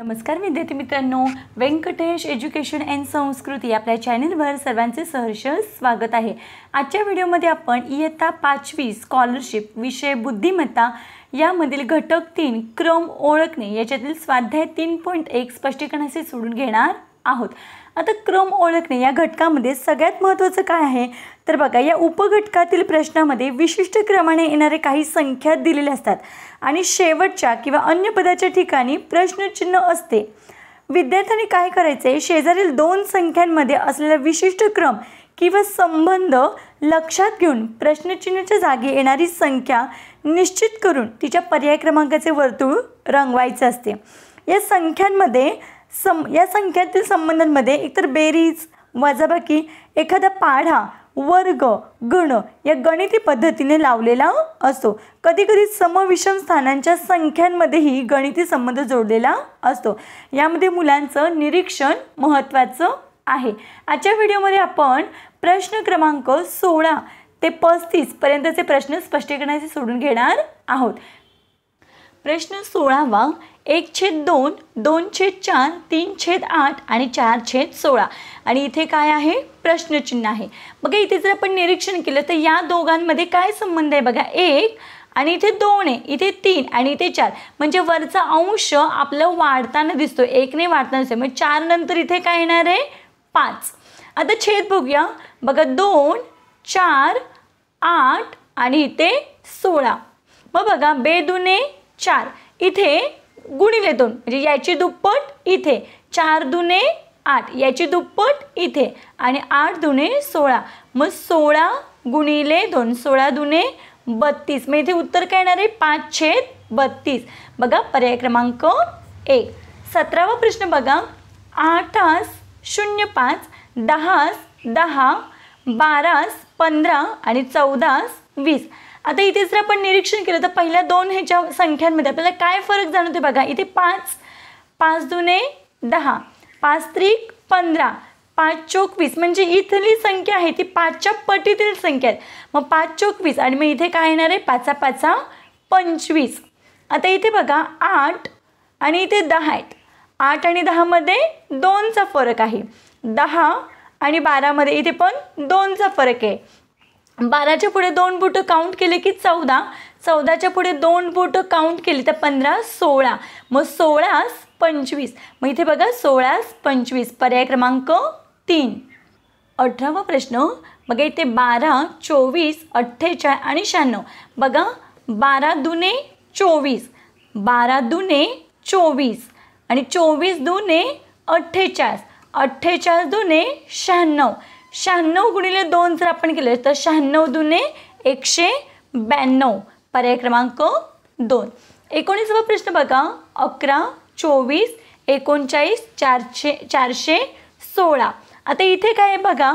नमस्कार विद्यार्थी मित्रांनो, व्यंकटेश एज्युकेशन अँड संस्कृती आपल्या चॅनलवर सर्वांचे सहर्ष स्वागत आहे। आजच्या व्हिडिओमध्ये आपण इयत्ता 5वी स्कॉलरशिप विषय बुद्धिमत्ता यामधील घटक 3 क्रम ओळखणे याच्यातील स्वाध्याय 3.1 स्पष्टीकरणाचे सोडून घेणार आहोत। आता क्रम ओळखणे या घटकामध्ये सगळ्यात महत्त्वाचं काय आहे तर बघा, या उपघटकातील प्रश्नामध्ये विशिष्ट क्रमाने येणारे काही संख्या दिलेल्या असतात आणि शेवटच्या किंवा अन्य पदाच्या ठिकाणी प्रश्नचिन्ह असते। विद्यार्थ्यांनी काय करायचे, शेजारील दोन संख्यांमध्ये असलेला विशिष्ट क्रम किंवा संबंध लक्षात घेऊन प्रश्नचिन्हाच्या जागी येणारी संख्या निश्चित करून तिच्या पर्याय क्रमांकाचे वर्तुळ रंगवायचे असते। या संख्यातील संबंधांमध्ये एकतर बेरीज, वजाबाकी, एखादा पाढा, वर्ग, गण या गणिती पद्धतीने लावलेला असतो। कधीकधी समविषम स्थानांच्या संख्यांमध्येही गणिती संबंध जोडलेला असतो। यामध्ये मुलांचं निरीक्षण महत्त्वाचं आहे। आजच्या व्हिडिओमध्ये आपण प्रश्न क्रमांक 16 ते 35 पर्यंतचे प्रश्न स्पष्टीकरणाचे सोडून घेणार आहोत। प्रश्न 16वा 1/2, 2/4, 3/8 आणि 4/16 आणि इथे काय आहे, प्रश्नचिन्ह आहे। बघा इथे जर आपण निरीक्षण केलं तर या दोघांमध्ये काय संबंध आहे बघा, 1 आणि इथे 2 आहे, इथे 3 आणि इथे 4, म्हणजे वरचा अंश आपलं वाढताना दिसतो, 1 ने वाढताना दिसतो, मग 4 नंतर इथे काय येणार आहे 5। आता छेद बघूया बघा, 2, 4, 8 आणि इथे 16, मग बघा 2 4 इथे गुणिले 2 म्हणजे याची दुप्पट इथे, 4 2 8 याची दुप्पट इथे आणि 8 2 16, मग 16 गुणिले 2 16 2 32, मग इथे उत्तर काय येणार आहे 5/32। बघा पर्याय क्रमांक 1। 17वा प्रश्न बघा, 8 05 10 10 12 15 आणि 14 20। आता इथे जर आपण निरीक्षण केलं तर पहिल्या दोन ह्याच्या संख्यांमध्ये आपल्याला काय फरक जाणवते बघा, इथे 5 5 2 10 5 3 15 5 चौक 20, म्हणजे इथली संख्या आहे ती 5च्या पटीतील संख्या आहे, मग 5 चौक 20 आणि मग इथे काय येणार आहे 5 5 25। आता इथे बघा 8 आणि इथे 10 आहेत, 8 आणि 10 मध्ये 2चा फरक आहे, 10 आणि 12 मध्ये इथे पण 2चा फरक आहे। 12च्या पुढे 2 बोटं काउंट केले की 14, 14च्या पुढे 2 बोटं काउंट केली तर 15 16, मग 16 25, मग इथे बघा 16 25 पर्याय क्रमांक 3। 18वा प्रश्न बघा, इथे 12 24 48 आणि 96, बघा 12 2 24 12 2 24 आणि 24 2 48 48 2 96, 96 गुणिले 2 जर आपण केले तर 96 2 192 पर्याय क्रमांक 2। 19वा प्रश्न बघा, 11 24 39 416। आता इथे काय आहे बघा,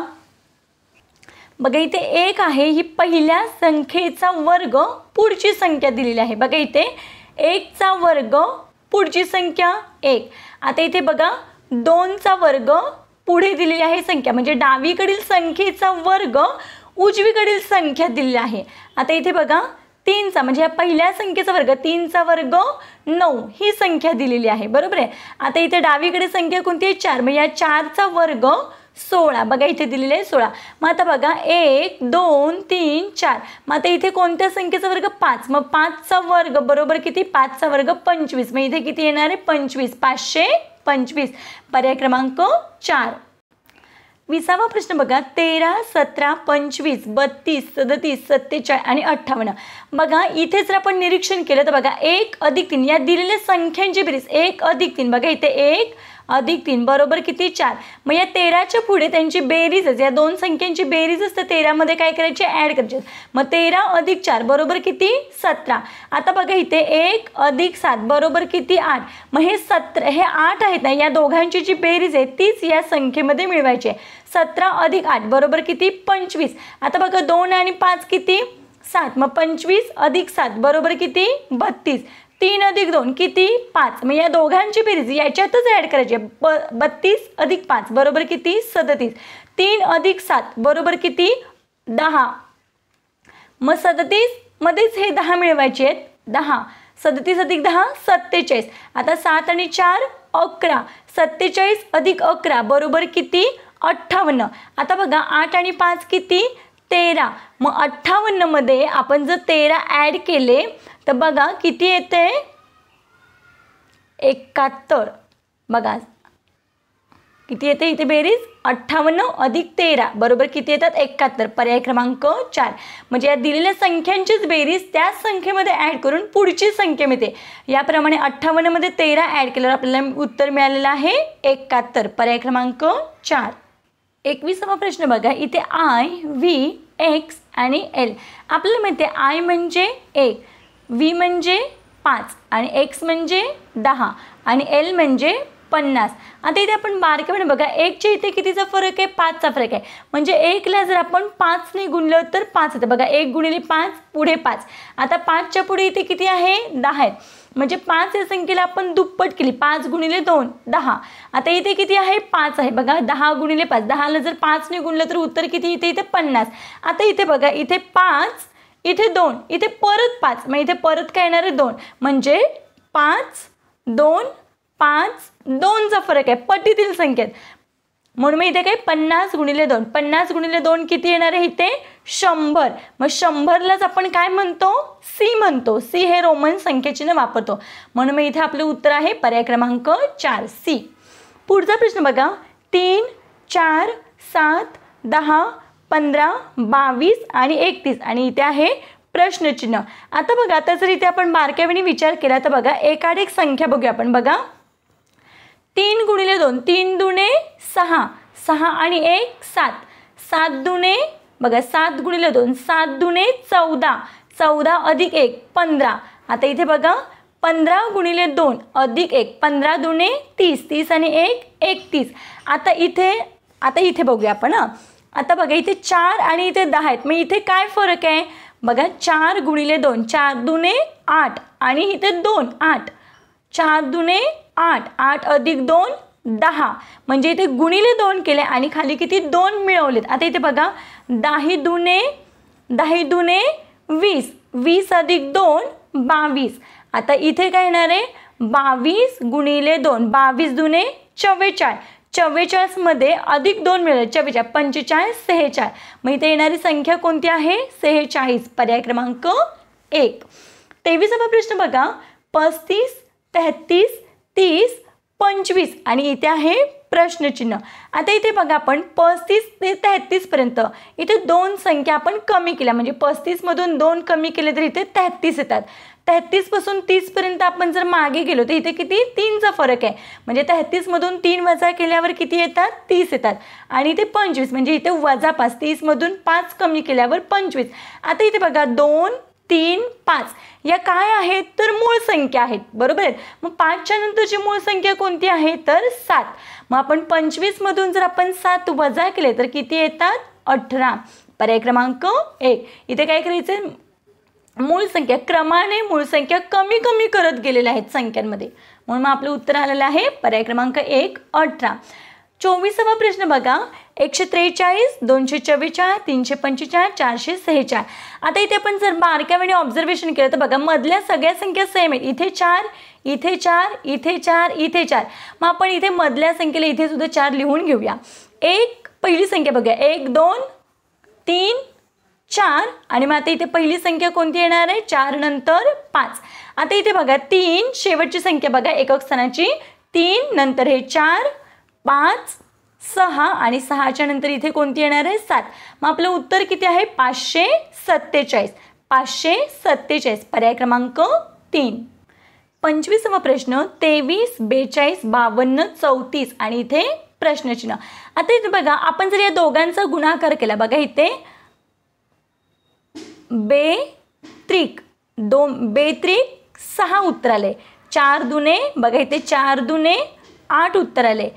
इथे 1 आहे, ही पहिल्या संख्येचा वर्ग पुढची संख्या दिलेली आहे। बघा इथे 1चा वर्ग पुढची संख्या 1। आता इथे बघा 2चा वर्ग पुढे दिलेली आहे संख्या, म्हणजे डावीकडील संख्येचा वर्ग उजवीकडील संख्या दिलेली आहे। आता इथे बघा 3चा म्हणजे या पहिल्या संख्येचा वर्ग, 3चा वर्ग 9 ही संख्या दिलेली आहे, बरोबर आहे। आता इथे डावीकडे संख्या कोणती आहे 4, मग या 4चा वर्ग 16, बघा इथे दिलेले आहे 16। मग आता बघा 1 2 3 4, मग आता इथे कोणत्या संख्येचा वर्ग 5, मग 5चा वर्ग बरोबर किती 5चा वर्ग 25, मग इथे किती येणार आहे 25 525 पर्याय क्रमांक 4। 20वा प्रश्न बघा, 13 17 25 32 37 47 आणि 58। बघा इथे जर आपण निरीक्षण केलं तर बघा 1 अधिक 3 या दिलेल्या संख्यांची बेरीज 1 अधिक 3, बघा इथे 1 अधिक 3 बरोबर किती 4, मग या 13च्या पुढे त्यांची बेरीजच, या दोन संख्यांची बेरीज असते 13 मध्ये काय करायची ॲड करायची, मग 13 अधिक 4 बरोबर किती 17। आता बघा इथे 1 अधिक 7 बरोबर किती 8, मग हे 17 हे 8 आहेत ना, या दोघांची जी बेरीज आहे तीच या संख्येमध्ये मिळवायची आहे। 17 अधिक 8 बरोबर किती 25। आता बघा 2 आणि 5 किती 7, मग 25 अधिक 7 बरोबर किती 32, 3 अधिक 2 किती 5, मग या दोघांची बेरीज याच्यातच ॲड करायची आहे, 32 अधिक 5 बरोबर किती 37, 3 अधिक 7 बरोबर किती 10, मग 37 मध्येच हे 10 मिळवायचे आहेत 10, 37 अधिक 10 47. आता 7 आणि 4 11. 47 अधिक 11 बरोबर किती? 58. आता बघा 8 आणि 5 किती? 13. मग 58 मध्ये आपण जर 13 ॲड केले तर बघा किती येते? 71. बघा किती येते इथे बेरीज? 58 अधिक 13 बरोबर किती येतात? 71. पर्याय क्रमांक 4. म्हणजे या दिलेल्या संख्यांचीच बेरीज त्याच संख्येमध्ये ॲड करून पुढची संख्या मिळते. याप्रमाणे 58 मध्ये 13 ॲड केल्यावर आपल्याला उत्तर मिळालेलं आहे 71. पर्याय क्रमांक 4. 21वा प्रश्न बघा. इथे आय, व्ही, एक्स आणि एल. आपल्याला माहिती आहे आय म्हणजे 1, व्ही म्हणजे 5 आणि एक्स म्हणजे 10 आणि एल म्हणजे 50. आता इथे आपण बारकाईने बघा 1च्या इथे कितीचा फरक आहे? 5चा फरक आहे. म्हणजे 1ला जर आपण 5ने गुणलं तर 5 येतं. बघा 1 गुणिले 5 पुढे 5. आता 5च्या पुढे इथे किती आहे? 10 आहेत. म्हणजे 5 या संख्येला आपण दुप्पट केली. 5 गुणिले 2 10. आता इथे किती आहे? 5 आहे. बघा 10 गुणिले 5. 10ला जर 5ने गुणलं तर उत्तर किती येते? इथे 50. आता इथे बघा इथे 5 इथे 2 इथे परत 5. मग इथे परत काय येणार आहे? 2. म्हणजे 5 2 5 2चा फरक आहे पटीतील संख्येत. म्हणून मग इथे काय 50 गुणिले 2. 50 गुणिले 2 किती येणार आहे? इथे 100. मग 100लाच आपण काय म्हणतो? सी म्हणतो. सी हे रोमन संख्येचिन्ह वापरतो. म्हणून मग इथे आपलं उत्तर आहे पर्याय क्रमांक 4 सी. पुढचा प्रश्न बघा. 3 4 7 10 15 22 आणि 31 आणि इथे आहे प्रश्नचिन्ह. आता बघा आता जर इथे आपण बारकाईने विचार केला तर बघा एकाड एक संख्या बघूया आपण. बघा 3 गुणिले 2 3 दुणे 6 6 आणि 1 7 7 दुणे बघा 7 गुणिले 2 7 दुणे 14 14 अधिक 1 15. आता इथे बघा 15 गुणिले 2 अधिक 1 15 दुणे 30 30 आणि 1 31. आता इथे बघूया आपण. आता बघा इथे 4 आणि इथे 10 आहेत. मग इथे काय फरक आहे? बघा 4 गुणिले 2 4 दुणे 8 आणि इथे 2 8 4 दुणे 8 8 अधिक 2 10. म्हणजे इथे गुणिले 2 केले आणि खाली किती 2 मिळवलेत. आता इथे बघा 10 दुणे 20 20 अधिक 2 22. आता इथे काय येणार आहे? 22 गुणिले 2 22 दुणे 44 44 मध्ये अधिक 2 मिळाले 44 45 46. मग इथे येणारी संख्या कोणती आहे? 46. पर्याय क्रमांक 1. 23वा प्रश्न बघा. 35 33 30 25 आणि इथे आहे प्रश्नचिन्ह. आता इथे बघा आपण 35 ते 33 पर्यंत इथे 2 संख्या आपण कमी केल्या. म्हणजे 35 मधून 2 कमी केले तर इथे 33 येतात. 33 पासून 30 पर्यंत आपण जर मागे गेलो तर इथे किती 3चा फरक आहे. म्हणजे 33 मधून 3 वजा केल्यावर किती येतात? 30 येतात. आणि इथे 25 म्हणजे इथे वजा 5 30 मधून 5 कमी केल्यावर 25. आता इथे बघा 2 3 5 या काय आहेत? तर मूळ संख्या आहेत. बरोबर आहेत. मग 5च्या नंतरची मूळ संख्या कोणती आहे? तर 7. मग आपण 25 मधून जर आपण 7 वजा केले तर किती येतात? 18. पर्याय क्रमांक 1. इथे काय करायचं? मूळ संख्या क्रमाने मूळ संख्या कमी कमी करत गेलेल्या आहेत संख्यांमध्ये. म्हणून मग आपलं उत्तर आलेलं आहे पर्याय क्रमांक 1 18. 24वा प्रश्न बघा. 143 244 345 446. आता इथे आपण जर बारकाईने ऑब्झर्वेशन केलं तर बघा मधल्या सगळ्या संख्या सेम आहेत. इथे 4 इथे 4 इथे 4 इथे 4. मग आपण इथे मधल्या संख्येला इथे सुद्धा 4 लिहून घेऊया. पहिली संख्या बघूया 1 2 3 4 आणि मग आता इथे पहिली संख्या कोणती येणार आहे? 4 नंतर 5. आता इथे बघा 3 शेवटची संख्या बघा एकक स्थानाची 3 नंतर हे 4 5 6 आणि 6च्या नंतर इथे कोणती येणार आहे? 7. मग आपलं उत्तर किती आहे? 547. 547. पर्याय क्रमांक 3. 25वा प्रश्न. 23 42 52 34 आणि इथे प्रश्नचिन्ह. आता इथे बघा आपण जर या दोघांचा गुणाकार केला बघा इथे बेत्रिक 6 उत्तर आले. 4 दुने बघा इथे 4 दुने 8 उत्तर आले.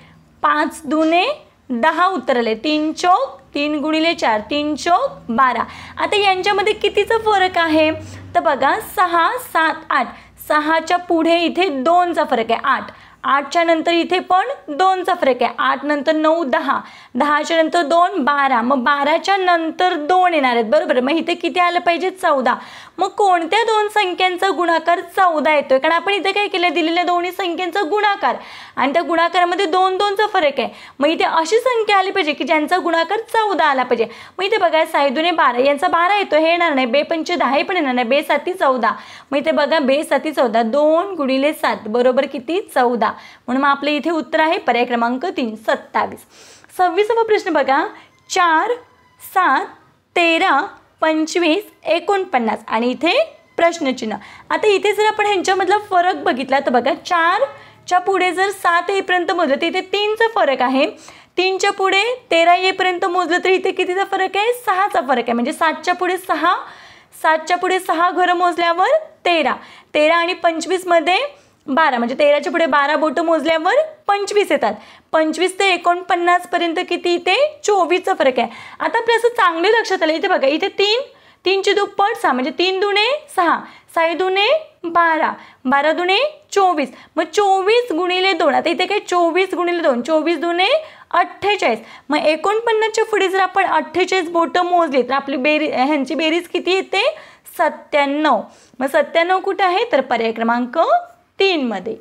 5 दुने 10 उत्तर आले. 3 चौक 3 गुणिले 4 3 चौक 12. आता यांच्यामध्ये कितीचा फरक आहे? तर बघा 6 7 8 6च्या पुढे इथे 2चा फरक आहे 8 8च्या नंतर इथे पण 2चा फरक आहे. 8 नंतर 9 10, 10च्या नंतर 2 12, मग 12च्या नंतर 2 येणार आहेत बरोबर. मग इथे किती आलं पाहिजे 14. मग कोणत्या दोन संख्यांचा गुणाकार 14 येतोय, कारण आपण इथे काय केलं दिलेल्या दोन्ही संख्यांचा गुणाकार आणि त्या गुणाकारामध्ये 2 2चा फरक आहे. मग इथे अशी संख्या आली पाहिजे की ज्यांचा गुणाकार 14 आला पाहिजे. मग इथे बघा 6 दुने 12 यांचा 12 येतो हे येणार नाही. 2 पंचे 10 हे पण येणार नाही. 2 7 14. मग इथे बघा 2 7 14 2 गुणिले 7 बरोबर किती 14. म्हणून मग आपलं इथे उत्तर आहे पर्याय क्रमांक 3 27. 26वा प्रश्न बघा 4 7 13 25 49 आणि इथे प्रश्नचिन्ह. आता इथे जर आपण ह्यांच्यामधला फरक बघितला तर बघा 4च्या पुढे जर 7 येईपर्यंत मोजलं तर इथे 3चा फरक आहे. 3च्या पुढे 13 येईपर्यंत मोजलं तर इथे कितीचा फरक आहे 6चा फरक आहे. म्हणजे 7च्या पुढे 6, 7च्या पुढे 6 घरं मोजल्यावर 13, 13 आणि 25 मध्ये 12 म्हणजे 13च्या पुढे 12 बोटं मोजल्यावर 25 येतात. 25 ते 49 पर्यंत किती इथे 24चा फरक आहे. आता आपल्या असं चांगले लक्षात आलं इथे बघा इथे 3ची दुप्पट 6 म्हणजे 3 दुने 6, 6 दुने 12, 12 दुने 24. मग 24 गुणिले 2. आता इथे काय 24 गुणिले 2 24 दुने 48. मग 49च्या पुढे जर आपण 48 बोटं मोजली तर आपली ह्यांची बेरीज किती येते 97. मग 97 कुठे आहे तर पर्याय क्रमांक 3 मध्ये.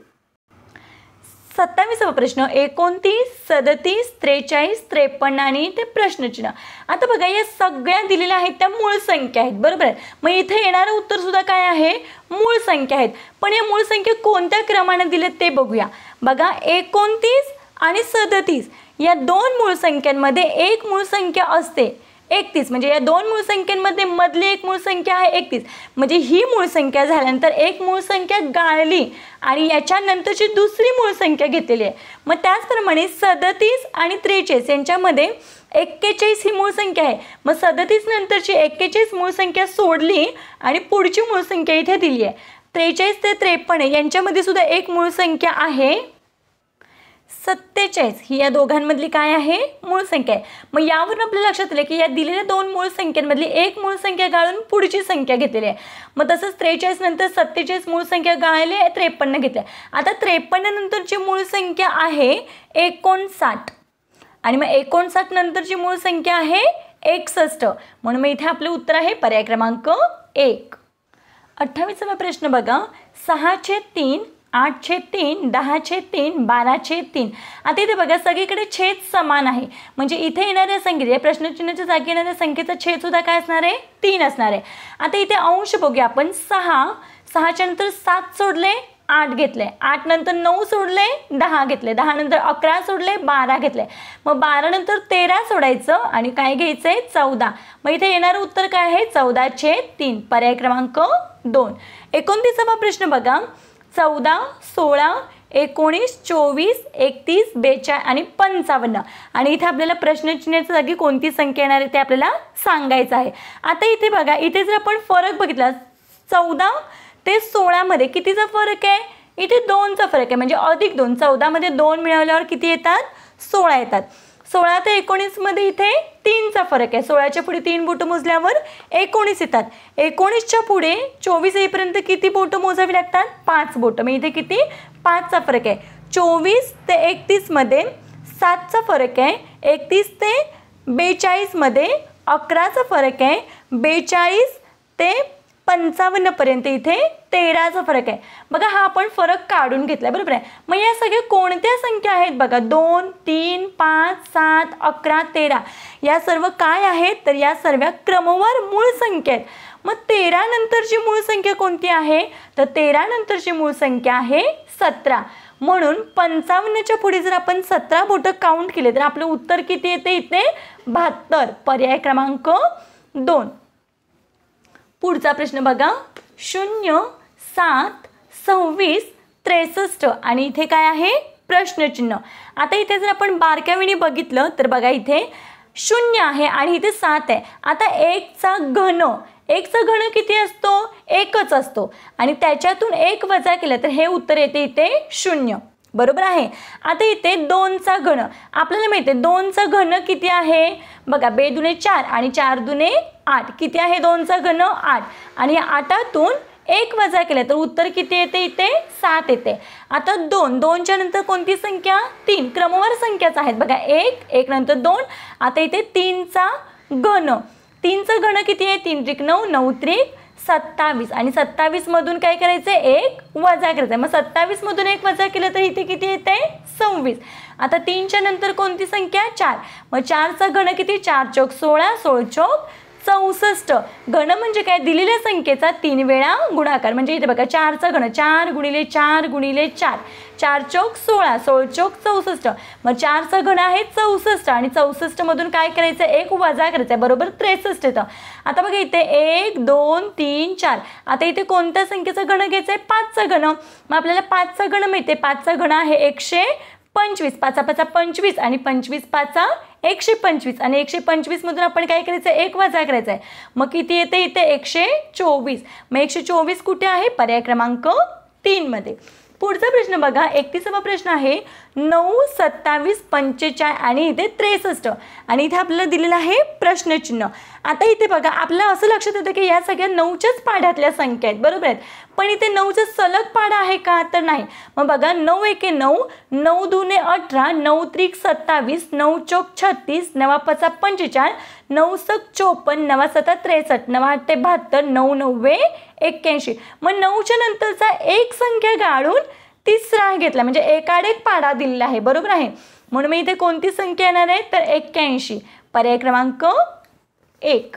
27वा प्रश्न 29 37 43 53 आणि ते प्रश्नचिन्ह. आता बघा या सगळ्या दिलेल्या आहेत त्या मूळ संख्या आहेत बरोबर आहे. मग इथे येणारं उत्तर सुद्धा काय आहे मूळ संख्या आहेत. पण या मूळ संख्या कोणत्या क्रमाने दिलेत ते बघूया. बघा 29 आणि 37 या दोन मूळ संख्यांमध्ये एक मूळ संख्या असते 31. म्हणजे या दोन मूळ संख्यांमध्ये मधली एक मूळ संख्या आहे 31. म्हणजे ही मूळ संख्या झाल्यानंतर एक मूळ संख्या गाळली आणि याच्यानंतरची दुसरी मूळ संख्या घेतलेली आहे. मग त्याचप्रमाणे 37 आणि 43 यांच्यामध्ये 41 ही मूळ संख्या आहे. मग 37 नंतरची 41 मूळ संख्या सोडली आणि पुढची मूळ संख्या इथे दिली आहे. 43 ते 53 यांच्यामध्ये सुद्धा एक मूळ संख्या आहे 47. ही या दोघांमधली काय आहे मूळ संख्या आहे. मग यावरून आपल्या लक्षात आलं की या दिलेल्या दोन मूळ संख्यांमधली एक मूळ संख्या गाळून पुढची संख्या घेतलेली आहे. मग तसंच 43 नंतर 47 मूळ संख्या गाळले 53 घेतले. आता 53 नंतरची मूळ संख्या आहे 59 आणि मग 59 नंतरची मूळ संख्या आहे 61. म्हणून मग इथे आपलं उत्तर आहे पर्याय क्रमांक 1. 28वा प्रश्न बघा 6/3 8/3 10/3 12/3. आता इथे बघा सगळीकडे छेद समान आहे. म्हणजे इथे येणाऱ्या संख्येत या प्रश्नचिन्हाच्या जागी येणाऱ्या संख्येचा छेद सुद्धा काय असणार आहे 3 असणार आहे. आता इथे अंश बघूया आपण 6च्या नंतर 7 सोडले 8 घेतले, 8 नंतर 9 सोडले 10 घेतले, 10 नंतर 11 सोडले 12 घेतले. मग 12 नंतर 13 सोडायचं आणि काय घ्यायचंय 14. मग इथे येणारं उत्तर काय आहे 14/3 पर्याय क्रमांक 2. 29वा प्रश्न बघा 14 16 19 24 31 42 आणि 55. आणि इथे आपल्याला प्रश्नचिन्हाच्या जागी कोणती संख्या येणार आहे ते आपल्याला सांगायचं आहे. आता इथे बघा इथे जर आपण फरक बघितला 14 ते 16 मध्ये कितीचा फरक आहे इथे 2चा फरक आहे. म्हणजे अधिक 2 14 मध्ये 2 मिळवल्यावर किती येतात 16 येतात. 16 ते 19 मध्ये इथे 3चा फरक आहे. 16च्या पुढे 3 बोटं मोजल्यावर 19 येतात. 19च्या पुढे 24 येईपर्यंत किती बोटं मोजावी लागतात 5 बोटं. मग इथे किती 5चा फरक आहे. 24 ते 31 मध्ये 7चा फरक आहे. 31 ते 42 मध्ये 11चा फरक आहे. 42 ते 55 पर्यंत इथे 13चा फरक आहे. बघा हा आपण फरक काढून घेतला बरोबर आहे. मग या सगळ्या कोणत्या संख्या आहेत बघा 2 3 5 7 11 13 या सर्व काय आहेत तर या सर्व क्रमवार मूळ संख्या आहेत. मग 13 नंतरची मूळ संख्या कोणती आहे तर 13 नंतरची मूळ संख्या आहे 17. म्हणून 55च्या पुढे जर आपण 17 बोटं काउंट केले तर आपलं उत्तर किती येते इथे 72 पर्याय क्रमांक 2. पुढचा प्रश्न बघा 0 7 26 63 आणि इथे काय आहे प्रश्नचिन्ह. आता इथे जर आपण बारकाईने बघितलं तर बघा इथे 0 आहे आणि इथे 7 आहे. आता 1चा घन किती असतो 1च असतो आणि त्याच्यातून 1 वजा केलं तर हे उत्तर येते इथे 0 बरोबर आहे. आता इथे 2चा घन आपल्याला माहिती आहे 2चा घन किती आहे बघा 2 दुने 4 आणि 4 दुने 8 किती आहे 2चा घन 8 आणि 8तून 1 वजा केलं तर उत्तर किती येते? इथे 7 येते. आता 2, 2च्या नंतर कोणती संख्या? 3. क्रमवार संख्याच आहेत बघा. 1, 1 नंतर 2. आता इथे 3चा घन. 3चा घन किती आहे? 3 त्रिक 9, 9 त्रिक 27 आणि 27 मधून काय करायचं? 1 वजा करायचं. मग 27 मधून 1 वजा केलं तर इथे किती येते? 26. आता 3च्या नंतर कोणती संख्या? 4. मग 4चा घन किती? 4 चौक 16, 16 चौक 64. घन म्हणजे काय? दिलेल्या संख्येचा 3 वेळा गुणाकार. म्हणजे इथे बघा 4चा घन 4 गुणिले 4 गुणिले 4, 4 चौक 16, 16 चौक 64. मग 4चा घन आहे 64 आणि 64 मधून काय करायचं? 1 वजा करायचं आहे. बरोबर 63 येतं. आता बघा इथे 1 2 3 4. आता इथे कोणत्या संख्येचं घन घ्यायचं आहे? 5चा घन. मग आपल्याला 5चा घन मिळते. 5चा घन आहे 125. 5 5 25 आणि 25 5 125 आणि 125 मधून आपण काय करायचं? 1 वजा करायचं आहे. मग किती येते? इथे 124. मग 124 कुठे आहे? पर्याय क्रमांक 3 मध्ये. पुढचा प्रश्न बघा. 31वा प्रश्न आहे 9 27 45 आणि इथे 63 आणि इथे आपल्याला दिलेलं आहे प्रश्नचिन्ह. आता इथे बघा आपल्याला असं लक्षात येतं की या सगळ्या 9च्याच पाढ्यातल्या संख्या आहेत. बरोबर आहेत. पण इथे 9चा सलग पाढा आहे का? तर नाही. मग बघा 9 एके 9, 9 दुने 18, 9 त्रिक 27, 9 चौक 36, 9 5 45, 9 सक 54, 9 7 63, 9 8 72, 9 9 81. मग 9च्या नंतरचा एक संख्या गाळून तिसरा घेतला म्हणजे एकाडेक पाढा दिलेला आहे. बरोबर आहे. म्हणून मी इथे कोणती संख्या येणार आहे? तर 81. पर्याय क्रमांक 1.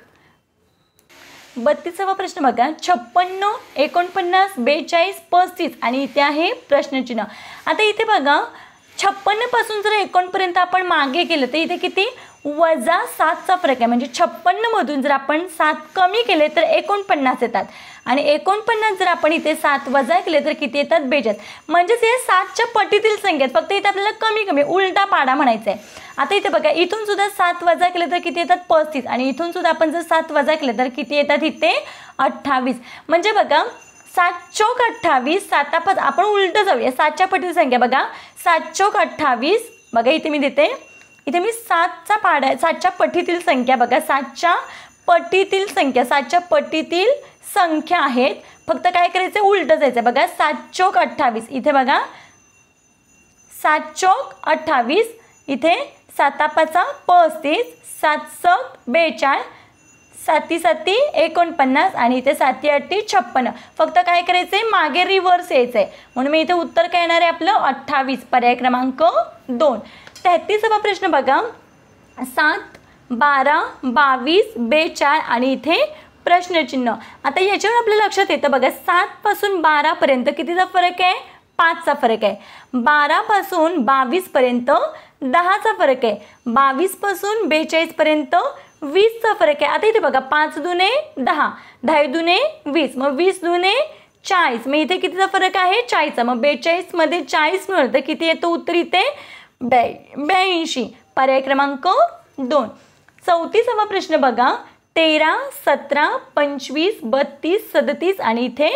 32वा प्रश्न बघा. 56 49 42 35 आणि इथे आहे प्रश्नचिन्ह. आता इथे बघा 56 पासून जर 51 पर्यंत आपण मागे केलं तर इथे किती? वजा 7चा फरक आहे. म्हणजे 56 मधून जर आपण 7 कमी केले तर 49 येतात आणि 49 जर आपण इथे 7 वजा केले तर किती येतात? 42. म्हणजेच हे 7च्या पटीतील संख्या आहेत. फक्त इथे आपल्याला कमी कमी उलटा पाडा म्हणायचा आहे. आता इथे बघा इथून सुद्धा 7 वजा केले तर किती येतात? 35 आणि इथून सुद्धा आपण जर 7 वजा केले तर किती येतात? इथे 28. म्हणजे बघा 7 चौक 28, 7 5 आपण उलट जाऊया. 7च्या पटीतील संख्या बघा 7 चौक 28. बघा इथे मी देते. इथे मी 7चा पाढा 7च्या पटीतील संख्या बघा 7च्या पटीतील संख्या 7च्या पटीतील संख्या आहेत. फक्त काय करायचं? उलट जायचं. बघा 7 चौक 28. इथे बघा 7 चौक 28. इथे 7 5 35, 7 सक 42, 7 7 49 आणि इथे 7 8 56. फक्त काय करायचं आहे? मागे रिव्हर्स यायचं आहे. म्हणून मी इथे उत्तर काय येणार आहे आपलं? 28. पर्याय क्रमांक 2. 33वा प्रश्न बघा. 7 12 22 42 आणि इथे प्रश्नचिन्ह. आता याच्यावर आपल्या लक्षात येतं बघा 7 पासून 12 पर्यंत कितीचा फरक आहे? 5चा फरक आहे. 12 पासून 22 पर्यंत 10चा फरक आहे. 22 पासून 42 पर्यंत 20चा फरक आहे. आता इथे बघा 5 दुने 10, 10 दुने 20, मग 20 दुने 40. मग इथे कितीचा फरक आहे? 40चा. मग 42 मध्ये 40 मिळतं तर किती येतं उत्तर? इथे 82. पर्याय क्रमांक 2. 34वा प्रश्न बघा. 13 17 25 32 37 आणि इथे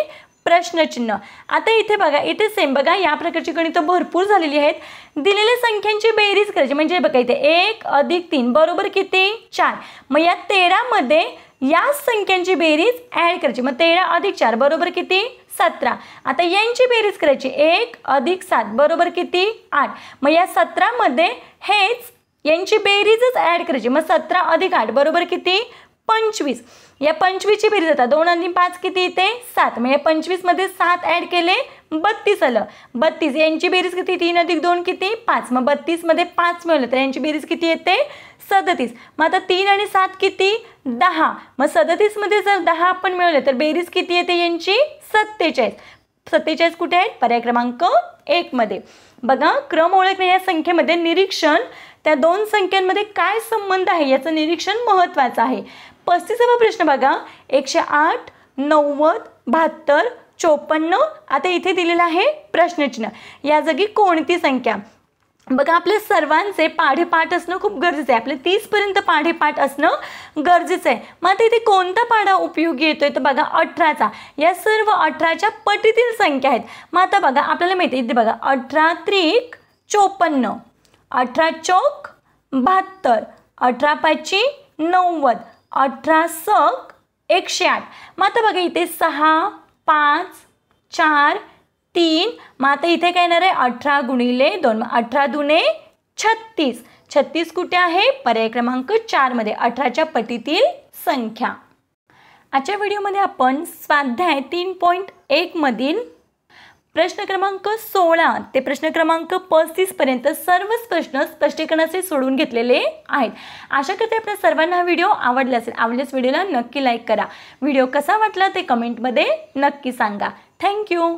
प्रश्नचिन्ह. आता इथे बघा इथे सेम बघा या प्रकारची गणितं भरपूर झालेली आहेत. दिलेल्या संख्यांची बेरीज करायची म्हणजे बघा इथे 1 अधिक 3 बरोबर किती? 4. मग या 13 मध्ये या संख्यांची बेरीज ॲड करायची. मग 13 अधिक 4 बरोबर किती? 17. आता यांची बेरीज करायची 1 अधिक 7 बरोबर किती? 8. मग या 17 मध्ये हेच यांची बेरीजच ॲड करायची. मग 17 अधिक 8 बरोबर किती? 25. या 25ची बेरीज आता 2 आणि 5 किती येते? 7. मग या 25 मध्ये 7 ॲड केले 32 आलं. 32 यांची बेरीज किती? 3 अधिक 2 किती? 5. मग 32 मध्ये 5 मिळवलं तर यांची बेरीज किती येते? 37. मग आता 3 आणि 7 किती? 10. मग 37 मध्ये जर 10 आपण मिळवले तर बेरीज किती येते यांची? 47. 47 कुठे आहेत? पर्याय क्रमांक 1 मध्ये. बघा क्रम ओळखणे या संख्येमध्ये निरीक्षण त्या दोन संख्यांमध्ये काय संबंध आहे याचं निरीक्षण महत्त्वाचं आहे. 35वा प्रश्न बघा. 108 90 72 54. आता इथे दिलेलं आहे प्रश्नचिन्ह. या जागी कोणती संख्या? बघा आपल्या सर्वांचे पाढेपाठ असणं खूप गरजेचं आहे. आपले 30 पर्यंत पाढेपाठ असणं गरजेचं आहे. मग आता इथे कोणता पाढा उपयोगी येतोय तर बघा 18चा. या सर्व 18च्या पटीतील संख्या आहेत. मग आता बघा आपल्याला माहिती इथे बघा 18 त्रिक 54, 18 चौक 72, 18 5 90, 18 सक 108. मग आता बघा इथे 6 5 4 3. मग आता इथे काय येणार आहे 18 गुणिले 2. 18 दुने 36. 36 कुठे आहे पर्याय क्रमांक 4 मध्ये 18च्या पटीतील संख्या. आजच्या व्हिडिओमध्ये आपण स्वाध्याय 3.1 मधील प्रश्न क्रमांक 16 ते प्रश्न क्रमांक 35 पर्यंत सर्वच प्रश्न स्पष्टीकरणाचे सोडून घेतलेले आहेत. आशा करते आपल्या सर्वांना हा व्हिडिओ आवडला असेल. आवडल्यास व्हिडिओला नक्की लाईक करा. व्हिडिओ कसा वाटला ते कमेंटमध्ये नक्की सांगा. थँक्यू.